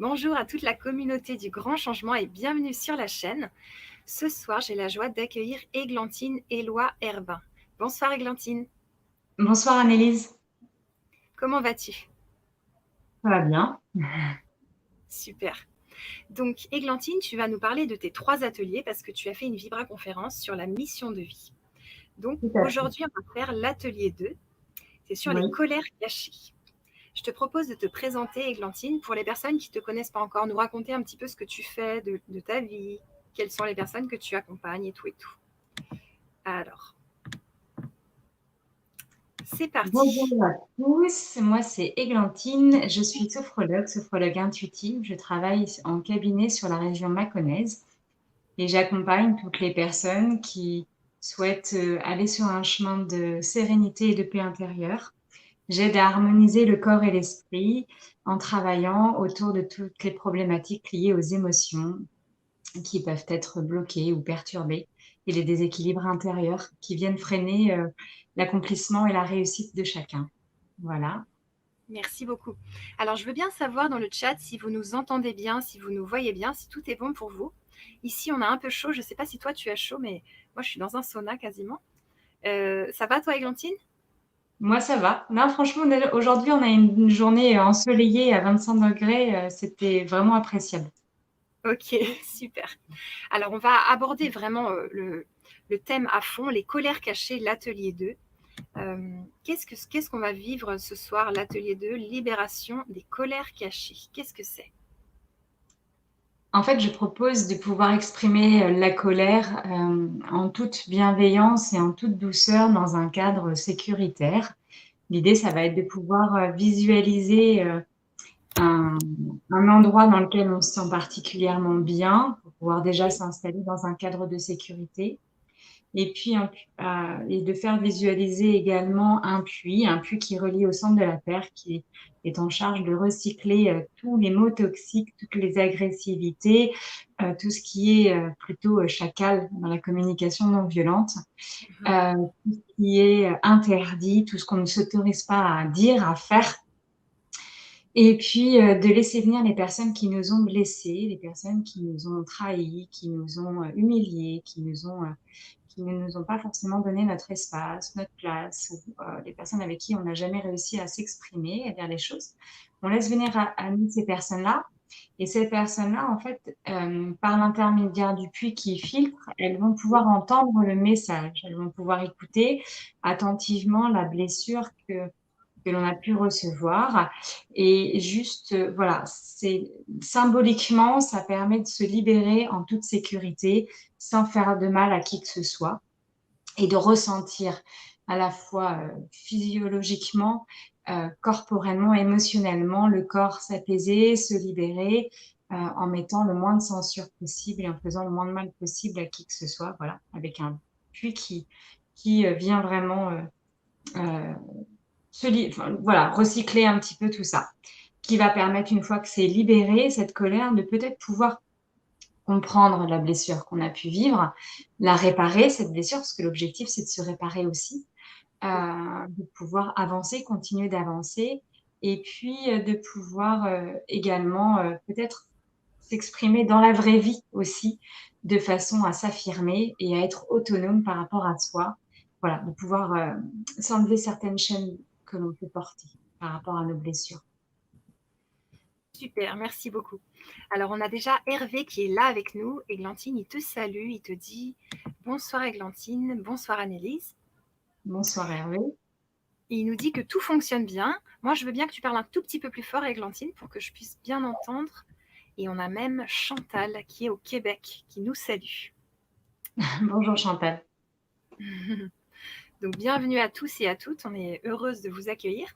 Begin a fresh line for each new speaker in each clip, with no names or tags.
Bonjour à toute la communauté du Grand Changement et bienvenue sur la chaîne. Ce soir, j'ai la joie d'accueillir Églantine Éloi Herbin. Bonsoir Églantine,
Bonsoir Annelise,
comment vas-tu?
ça va bien?
Super. Donc Églantine, tu vas nous parler de tes 3 ateliers parce que tu as fait une vibra-conférence sur la mission de vie. Donc
Tout à fait.
aujourd'hui, on va faire l'atelier 2, c'est sur les
Oui.
colères cachées. Je te propose de te présenter, Églantine, pour les personnes qui ne te connaissent pas encore, nous raconter un petit peu ce que tu fais de ta vie, quelles sont les personnes que tu accompagnes et tout et tout. Alors, c'est
Bonjour
parti.
à tous, moi c'est Églantine, je suis sophrologue intuitive. Je travaille en cabinet sur la région mâconnaise et j'accompagne toutes les personnes qui souhaitent aller sur un chemin de sérénité et de paix intérieure. J'aide à harmoniser le corps et l'esprit en travaillant autour de toutes les problématiques liées aux émotions qui peuvent être bloqués ou perturbés et les déséquilibres intérieurs qui viennent freiner l'accomplissement et la réussite de chacun. Voilà.
Merci beaucoup. Alors, je veux bien savoir dans le chat si vous nous entendez bien, si vous nous voyez bien, si tout est bon pour vous. Ici, on a un peu chaud. Je ne sais pas si toi, tu as chaud, mais moi, je suis dans un sauna quasiment. Ça va, toi, Églantine?
Moi, ça va. Non, franchement, aujourd'hui, on a une journée ensoleillée à 25 degrés. C'était vraiment appréciable.
Ok, super. Alors, on va aborder vraiment le thème à fond, les colères cachées, l'atelier 2. Qu'est-ce qu'on va vivre ce soir, l'atelier 2, libération des colères cachées? Qu'est-ce que c'est?
En fait, je propose de pouvoir exprimer la colère en toute bienveillance et en toute douceur dans un cadre sécuritaire. L'idée, ça va être de pouvoir visualiser un, un endroit dans lequel on se sent particulièrement bien pour pouvoir déjà
Oui.
s'installer dans un cadre de sécurité. Et puis, et de faire visualiser également un puits qui est relié au centre de la Terre, qui est en charge de recycler tous les mots toxiques, toutes les agressivités, tout ce qui est plutôt chacal dans la communication non violente,
Mhm.
tout ce qui est interdit, tout ce qu'on ne s'autorise pas à dire, à faire. Et puis, de laisser venir les personnes qui nous ont blessés, les personnes qui nous ont trahis, qui nous ont humiliés, qui ne nous ont pas forcément donné notre espace, notre place, ou les personnes avec qui on n'a jamais réussi à s'exprimer, à dire les choses. On laisse venir à nous ces personnes-là. Et ces personnes-là, en fait, par l'intermédiaire du puits qui filtre, elles vont pouvoir entendre le message. Elles vont pouvoir écouter attentivement la blessure que l'on a pu recevoir. Et juste, voilà, c'est symboliquement, ça permet de se libérer en toute sécurité, sans faire de mal à qui que ce soit, et de ressentir à la fois physiologiquement, corporellement, émotionnellement, le corps s'apaiser, se libérer, en mettant le moins de censure possible et en faisant le moins de mal possible à qui que ce soit, voilà, avec un puits qui vient vraiment euh, enfin, voilà, recycler un petit peu tout ça, qui va permettre, une fois que c'est libéré, cette colère, de peut-être pouvoir comprendre la blessure qu'on a pu vivre, la réparer, cette blessure, parce que l'objectif, c'est de se réparer aussi, de pouvoir avancer, continuer d'avancer, et puis de pouvoir également peut-être s'exprimer dans la vraie vie aussi, de façon à s'affirmer et à être autonome par rapport à soi. Voilà, de pouvoir s'enlever certaines chaînes que l'on peut porter par rapport à nos blessures.
Super, merci beaucoup. Alors, on a déjà Hervé qui est là avec nous. Églantine, il te salue, il te dit bonsoir Églantine, bonsoir Annelise.
Bonsoir Hervé.
Et il nous dit que tout fonctionne bien. Moi, je veux bien que tu parles un tout petit peu plus fort, Églantine, pour que je puisse bien entendre. Et on a même Chantal qui est au Québec, qui nous salue.
Bonjour Chantal.
Donc, bienvenue à tous et à toutes. On est heureuse de vous accueillir.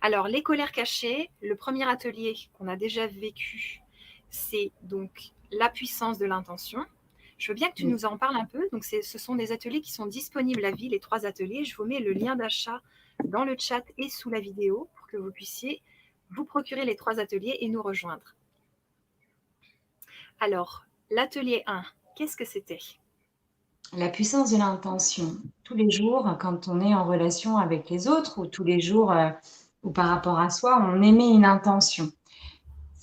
Alors, les colères cachées, le premier atelier qu'on a déjà vécu, c'est donc la puissance de l'intention. Je veux bien que tu
Oui.
nous en parles un peu. Donc, ce sont des ateliers qui sont disponibles à vie, les 3 ateliers. Je vous mets le lien d'achat dans le chat et sous la vidéo pour que vous puissiez vous procurer les 3 ateliers et nous rejoindre. Alors, l'atelier 1, qu'est-ce que c'était?
La puissance de l'intention. Tous les jours, quand on est en relation avec les autres, ou tous les jours, ou par rapport à soi, on émet une intention.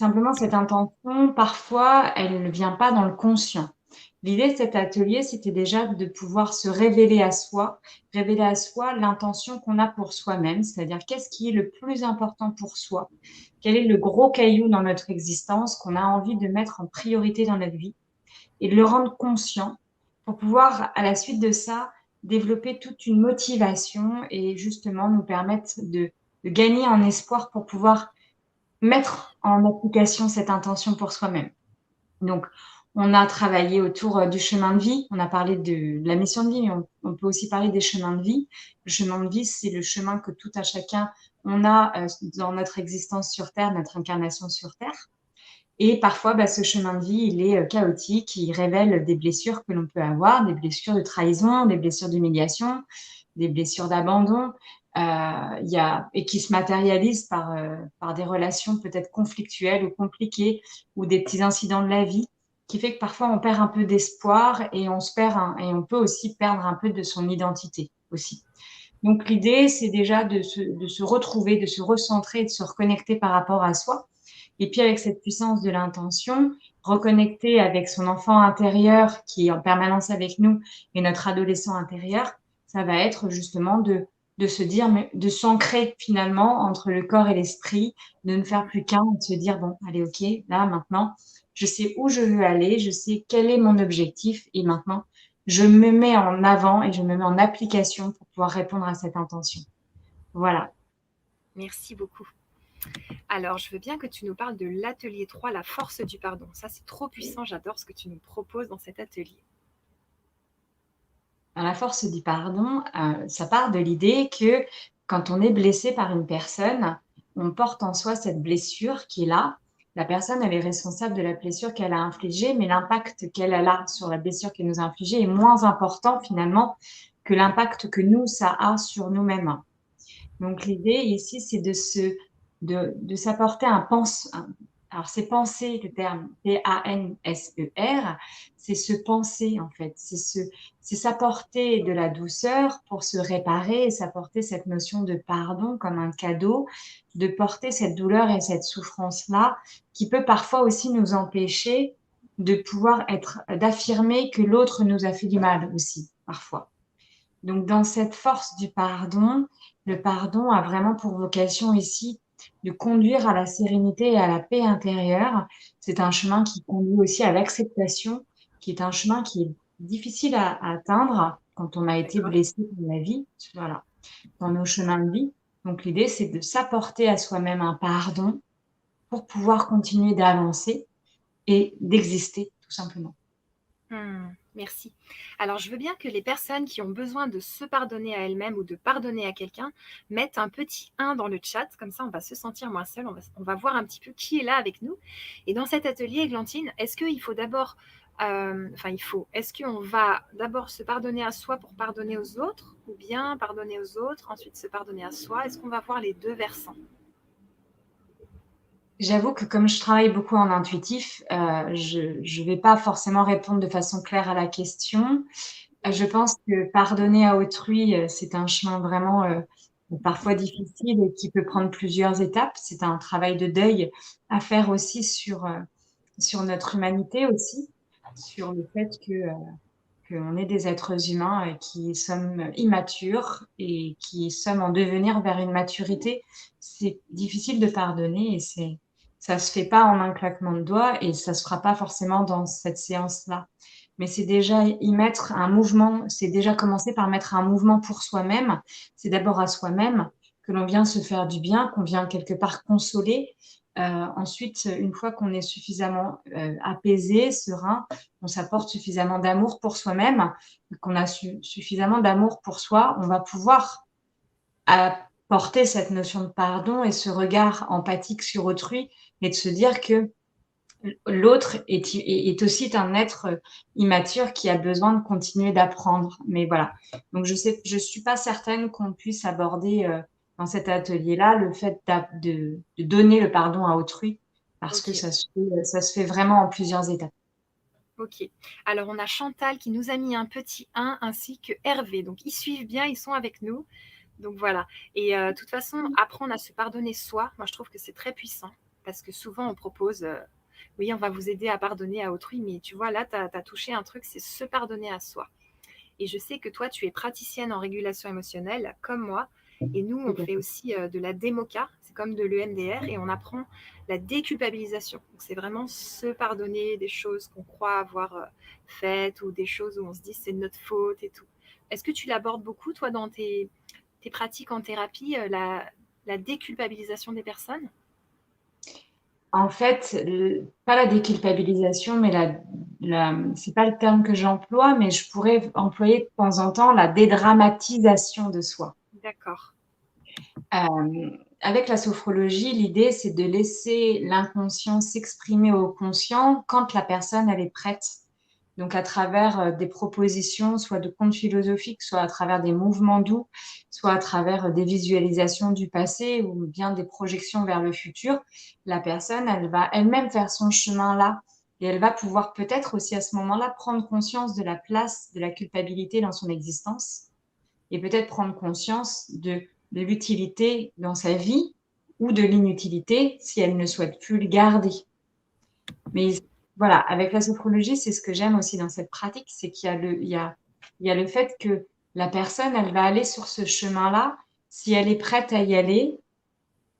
Simplement, cette intention, parfois, elle ne vient pas dans le conscient. L'idée de cet atelier, c'était déjà de pouvoir se révéler à soi l'intention qu'on a pour soi-même, c'est-à-dire qu'est-ce qui est le plus important pour soi, quel est le gros caillou dans notre existence qu'on a envie de mettre en priorité dans notre vie et de le rendre conscient pour pouvoir, à la suite de ça, développer toute une motivation et justement nous permettre de gagner en espoir pour pouvoir mettre en application cette intention pour soi-même. Donc, on a travaillé autour du chemin de vie. On a parlé de la mission de vie, mais on peut aussi parler des chemins de vie. Le chemin de vie, c'est le chemin que tout à chacun, on a dans notre existence sur Terre, notre incarnation sur Terre. Et parfois, ce chemin de vie, il est chaotique, il révèle des blessures que l'on peut avoir, des blessures de trahison, des blessures d'humiliation, des blessures d'abandon, et qui se matérialisent par des relations peut-être conflictuelles ou compliquées ou des petits incidents de la vie, qui fait que parfois on perd un peu d'espoir et et on peut aussi perdre un peu de son identité aussi. Donc l'idée, c'est déjà de se retrouver, de se recentrer, de se reconnecter par rapport à soi. Et puis avec cette puissance de l'intention, reconnecter avec son enfant intérieur qui est en permanence avec nous et notre adolescent intérieur, ça va être justement de se dire, de s'ancrer finalement entre le corps et l'esprit, de ne faire plus qu'un, de se dire, bon, allez, ok, là, maintenant, je sais où je veux aller, je sais quel est mon objectif et maintenant, je me mets en avant et je me mets en application pour pouvoir répondre à cette intention. Voilà.
Merci beaucoup. Alors, je veux bien que tu nous parles de l'atelier 3, la force du pardon. Ça, c'est trop puissant. J'adore ce que tu nous proposes dans cet atelier.
À la force du pardon, ça part de l'idée que quand on est blessé par une personne, on porte en soi cette blessure qui est là. La personne, elle est responsable de la blessure qu'elle a infligée, mais l'impact qu'elle a sur la blessure qu'elle nous a infligée est moins important finalement que l'impact que nous, ça a sur nous-mêmes. Donc l'idée ici, c'est de s'apporter alors c'est penser, le terme P-A-N-S-E-R, c'est se penser en fait, c'est s'apporter de la douceur pour se réparer et s'apporter cette notion de pardon comme un cadeau, de porter cette douleur et cette souffrance-là qui peut parfois aussi nous empêcher de pouvoir d'affirmer que l'autre nous a fait du mal aussi, parfois. Donc, dans cette force du pardon, le pardon a vraiment pour vocation ici de conduire à la sérénité et à la paix intérieure. C'est un chemin qui conduit aussi à l'acceptation, qui est un chemin qui est difficile à atteindre quand on a été
D'accord.
blessé dans la vie, voilà, dans nos chemins de vie. Donc, l'idée, c'est de s'apporter à soi-même un pardon pour pouvoir continuer d'avancer et d'exister, tout simplement.
Merci. Alors, je veux bien que les personnes qui ont besoin de se pardonner à elles-mêmes ou de pardonner à quelqu'un mettent un petit 1 dans le chat. Comme ça, on va se sentir moins seul. On va voir un petit peu qui est là avec nous. Et dans cet atelier, Églantine, est-ce qu'il faut d'abord, est-ce qu'on va d'abord se pardonner à soi pour pardonner aux autres, ou bien pardonner aux autres, ensuite se pardonner à soi? Est-ce qu'on va voir les deux versants?
J'avoue que comme je travaille beaucoup en intuitif, je vais pas forcément répondre de façon claire à la question. Je pense que pardonner à autrui, c'est un chemin vraiment, parfois difficile et qui peut prendre plusieurs étapes. C'est un travail de deuil à faire aussi sur notre humanité aussi, sur le fait qu'on est des êtres humains, qui sommes immatures et qui sommes en devenir vers une maturité. C'est difficile de pardonner et ça se fait pas en un claquement de doigts et ça se fera pas forcément dans cette séance-là. Mais c'est déjà y mettre un mouvement, c'est déjà commencer par mettre un mouvement pour soi-même. C'est d'abord à soi-même que l'on vient se faire du bien, qu'on vient quelque part consoler. Ensuite, une fois qu'on est suffisamment apaisé, serein, on s'apporte suffisamment d'amour pour soi-même, qu'on a suffisamment d'amour pour soi, on va pouvoir apporter cette notion de pardon et ce regard empathique sur autrui et de se dire que l'autre est aussi un être immature qui a besoin de continuer d'apprendre. Mais voilà. Donc, je suis pas certaine qu'on puisse aborder dans cet atelier-là le fait de donner le pardon à autrui parce que
Ok.
ça se fait vraiment en plusieurs étapes.
Ok. Alors, on a Chantal qui nous a mis un petit 1 ainsi que Hervé. Donc, ils suivent bien, ils sont avec nous. Donc, voilà. Et de toute façon, apprendre à se pardonner soi, moi, je trouve que c'est très puissant. parce que souvent on propose, oui, on va vous aider à pardonner à autrui, mais tu vois, là, tu as touché un truc, c'est se pardonner à soi. Et je sais que toi, tu es praticienne en régulation émotionnelle, comme moi. Et nous, on
Tout à
fait
fait.
aussi de la démoca, c'est comme de l'EMDR, et on apprend la déculpabilisation. Donc, c'est vraiment se pardonner des choses qu'on croit avoir faites ou des choses où on se dit c'est de notre faute et tout. Est-ce que tu l'abordes beaucoup, toi, dans tes pratiques en thérapie, la déculpabilisation des personnes?
En fait, pas la déculpabilisation, mais c'est pas le terme que j'emploie, mais je pourrais employer de temps en temps la dédramatisation de soi.
D'accord.
Avec la sophrologie, l'idée, c'est de laisser l'inconscient s'exprimer au conscient quand la personne, elle est prête. Donc, à travers des propositions, soit de contes philosophiques, soit à travers des mouvements doux, soit à travers des visualisations du passé ou bien des projections vers le futur, la personne, elle va elle-même faire son chemin là. Et elle va pouvoir peut-être aussi à ce moment-là prendre conscience de la place de la culpabilité dans son existence et peut-être prendre conscience de l'utilité dans sa vie ou de l'inutilité si elle ne souhaite plus le garder. Mais voilà, avec la sophrologie, c'est ce que j'aime aussi dans cette pratique, c'est qu'il y a il y a le fait que la personne, elle va aller sur ce chemin-là si elle est prête à y aller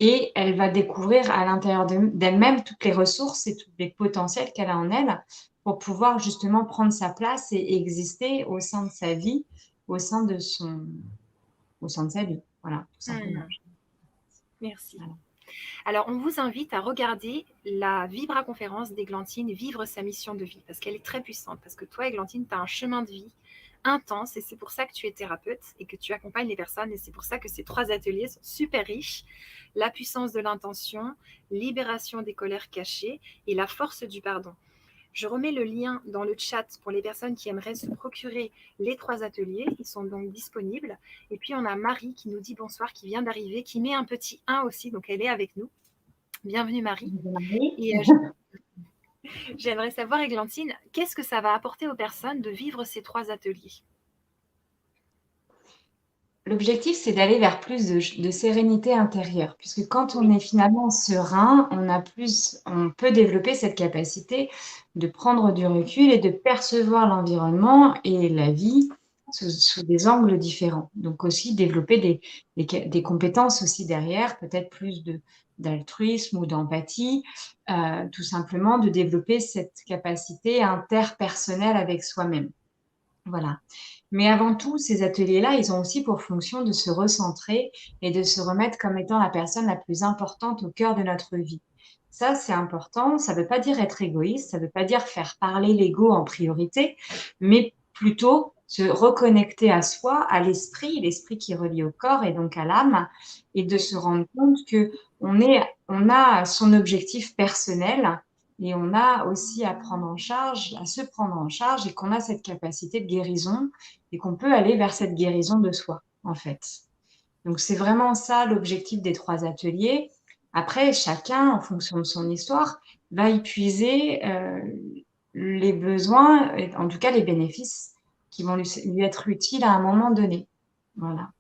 et elle va découvrir à l'intérieur d'elle-même toutes les ressources et tous les potentiels qu'elle a en elle pour pouvoir justement prendre sa place et exister au sein de sa vie, au sein de son, au sein de sa vie. Voilà, tout simplement.
Hmm, merci.
Voilà.
Alors, on vous invite à regarder la Vibra-conférence d'Églantine, Vivre sa mission de vie, parce qu'elle est très puissante. Parce que toi, Églantine, tu as un chemin de vie intense et c'est pour ça que tu es thérapeute et que tu accompagnes les personnes et c'est pour ça que ces 3 ateliers sont super riches. La puissance de l'intention, libération des colères cachées et la force du pardon. Je remets le lien dans le chat pour les personnes qui aimeraient se procurer les 3 ateliers. Ils sont donc disponibles. Et puis, on a Marie qui nous dit bonsoir, qui vient d'arriver, qui met un petit 1 aussi, donc elle est avec nous. Bienvenue Marie. Et j'aimerais savoir, Églantine, qu'est-ce que ça va apporter aux personnes de vivre ces 3 ateliers?
L'objectif, c'est d'aller vers plus de sérénité intérieure, puisque quand on
Oui.
est finalement serein, on peut développer cette capacité de prendre du recul et de percevoir l'environnement et la vie sous des angles différents. Donc aussi développer des compétences aussi derrière, peut-être plus d'altruisme ou d'empathie, tout simplement de développer cette capacité interpersonnelle avec soi-même. Voilà. Mais avant tout, ces ateliers-là, ils ont aussi pour fonction de se recentrer et de se remettre comme étant la personne la plus importante au cœur de notre vie. Ça, c'est important. Ça ne veut pas dire être égoïste, ça ne veut pas dire faire parler l'ego en priorité, mais plutôt se reconnecter à soi, à l'esprit qui relie au corps et donc à l'âme, et de
Oui.
se rendre compte que on a son objectif personnel et on a aussi à prendre en charge, à se prendre en charge et qu'on a cette capacité de guérison et qu'on peut aller vers cette guérison de soi, en fait. Donc, c'est vraiment ça l'objectif des 3 ateliers. Après, chacun, en fonction de son histoire, va y puiser les besoins, et en tout cas les bénéfices qui vont lui être utiles à un moment donné. Voilà.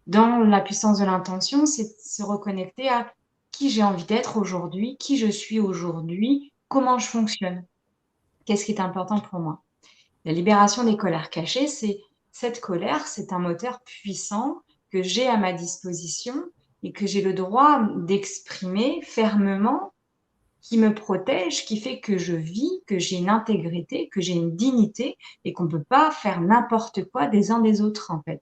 Dans la puissance de l'intention, c'est se reconnecter à qui j'ai envie d'être aujourd'hui, qui je suis aujourd'hui, comment je fonctionne, qu'est-ce qui est important pour moi. La libération des colères cachées, c'est cette colère, c'est un moteur puissant que j'ai à ma disposition et que j'ai le droit d'exprimer fermement, qui me protège, qui fait que je vis, que j'ai une intégrité, que j'ai une dignité et qu'on ne peut pas faire n'importe quoi des uns des autres, en fait.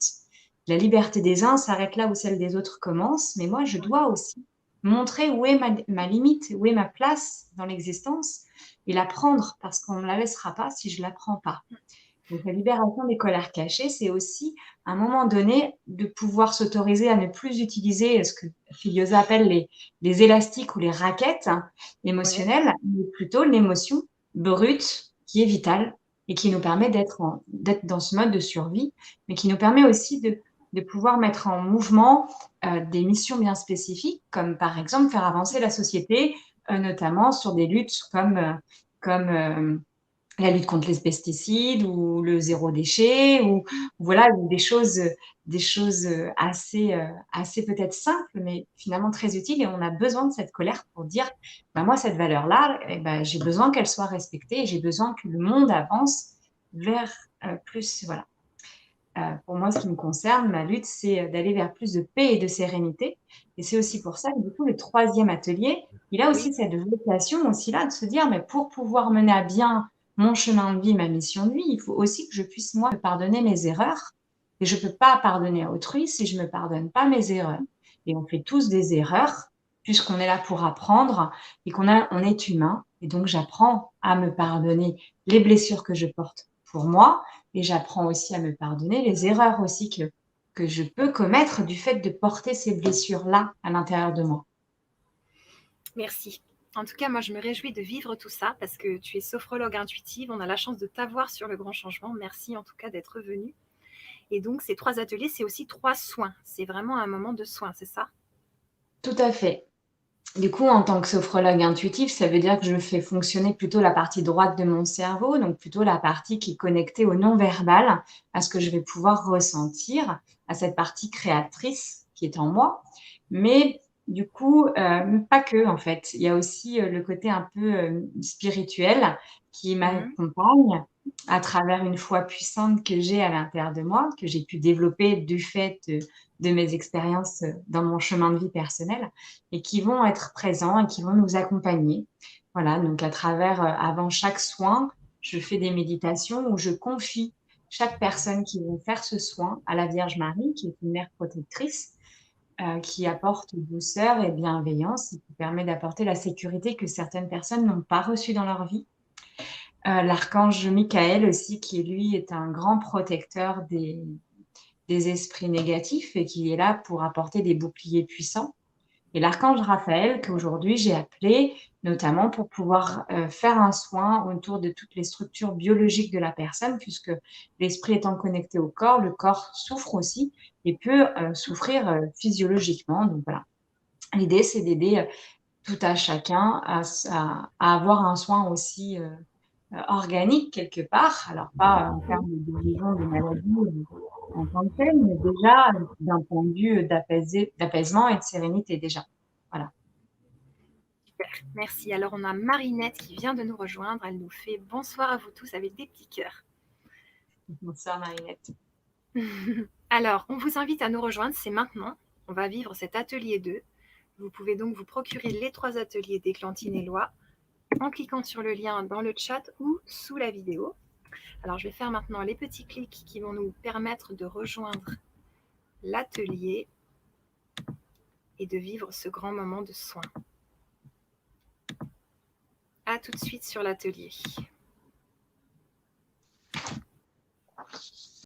La liberté des uns s'arrête là où celle des autres commence, mais moi, je dois aussi montrer où est ma limite, où est ma place dans l'existence et la prendre parce qu'on ne me la laissera pas si je ne la prends pas. Donc, la libération des colères cachées, c'est aussi, à un moment donné, de pouvoir s'autoriser à ne plus utiliser ce que Filiosa appelle les élastiques ou les raquettes
Ouais.
émotionnelles, mais plutôt l'émotion brute qui est vitale et qui nous permet d'être dans ce mode de survie, mais qui nous permet aussi de pouvoir mettre en mouvement des missions bien spécifiques, comme par exemple faire avancer la société, notamment sur des luttes comme la lutte contre les pesticides ou le zéro déchet ou voilà, ou des choses, assez peut-être simples, mais finalement très utiles et on a besoin de cette colère pour dire: «Bah, moi cette valeur-là et bah, j'ai besoin qu'elle soit respectée et j'ai besoin que le monde avance vers, plus» voilà. Pour moi, ce qui me concerne, ma lutte, c'est, d'aller vers plus de paix et de sérénité et c'est aussi pour ça que du coup, le troisième atelier, il a
Oui,
aussi cette vocation aussi-là de se dire: «Mais pour pouvoir mener à bien mon chemin de vie, ma mission de vie, il faut aussi que je puisse moi me pardonner mes erreurs et je peux pas pardonner à autrui si je me pardonne pas mes erreurs» et on fait tous des erreurs puisqu'on est là pour apprendre et on est humain et donc j'apprends à me pardonner les blessures que je porte pour moi et j'apprends aussi à me pardonner les erreurs aussi que je peux commettre du fait de porter ces blessures-là à l'intérieur de moi.
merci. En tout cas, moi, je me réjouis de vivre tout ça parce que tu es sophrologue intuitive. On a la chance de t'avoir sur le grand changement. Merci en tout cas d'être venue. Et donc, ces 3 ateliers, c'est aussi 3 soins. C'est vraiment un moment de soin, c'est ça?
Tout à fait. Du coup, en tant que sophrologue intuitif, ça veut dire que je fais fonctionner plutôt la partie droite de mon cerveau, donc plutôt la partie qui est connectée au non-verbal, à ce que je vais pouvoir ressentir, à cette partie créatrice qui est en moi. Mais du coup, pas que en fait. Il y a aussi, le côté un peu, spirituel qui
Mmh.
m'accompagne à travers une foi puissante que j'ai à l'intérieur de moi, que j'ai pu développer du fait, de mes expériences, dans mon chemin de vie personnel et qui vont être présents et qui vont nous accompagner. Voilà, donc à travers, avant chaque soin, je fais des méditations où je confie chaque personne qui veut faire ce soin à la Vierge Marie, qui est une mère protectrice, qui apporte douceur et bienveillance et qui permet d'apporter la sécurité que certaines personnes n'ont pas reçue dans leur vie. L'archange Michael aussi qui lui est un grand protecteur des esprits négatifs et qui est là pour apporter des boucliers puissants. Et l'archange Raphaël qu'aujourd'hui j'ai appelé notamment pour pouvoir, faire un soin autour de toutes les structures biologiques de la personne puisque l'esprit étant connecté au corps, le corps souffre aussi et peut, souffrir, physiologiquement donc voilà. L'idée c'est d'aider, tout à chacun à avoir un soin aussi, organique quelque part. Alors pas en termes de guérison des maladies, en tant que telles, mais déjà, d'un point de vue, d'apaisement et de sérénité déjà. Voilà.
Super, merci. Alors, on a Marinette qui vient de nous rejoindre. Elle nous fait bonsoir à vous tous avec des petits cœurs.
Bonsoir Marinette.
Alors, on vous invite à nous rejoindre, c'est maintenant. On va vivre cet atelier 2. Vous pouvez donc vous procurer les 3 ateliers d'Églantine et Loi en cliquant sur le lien dans le chat ou sous la vidéo. Alors, je vais faire maintenant les petits clics qui vont nous permettre de rejoindre l'atelier et de vivre ce grand moment de soin. À tout de suite sur l'atelier.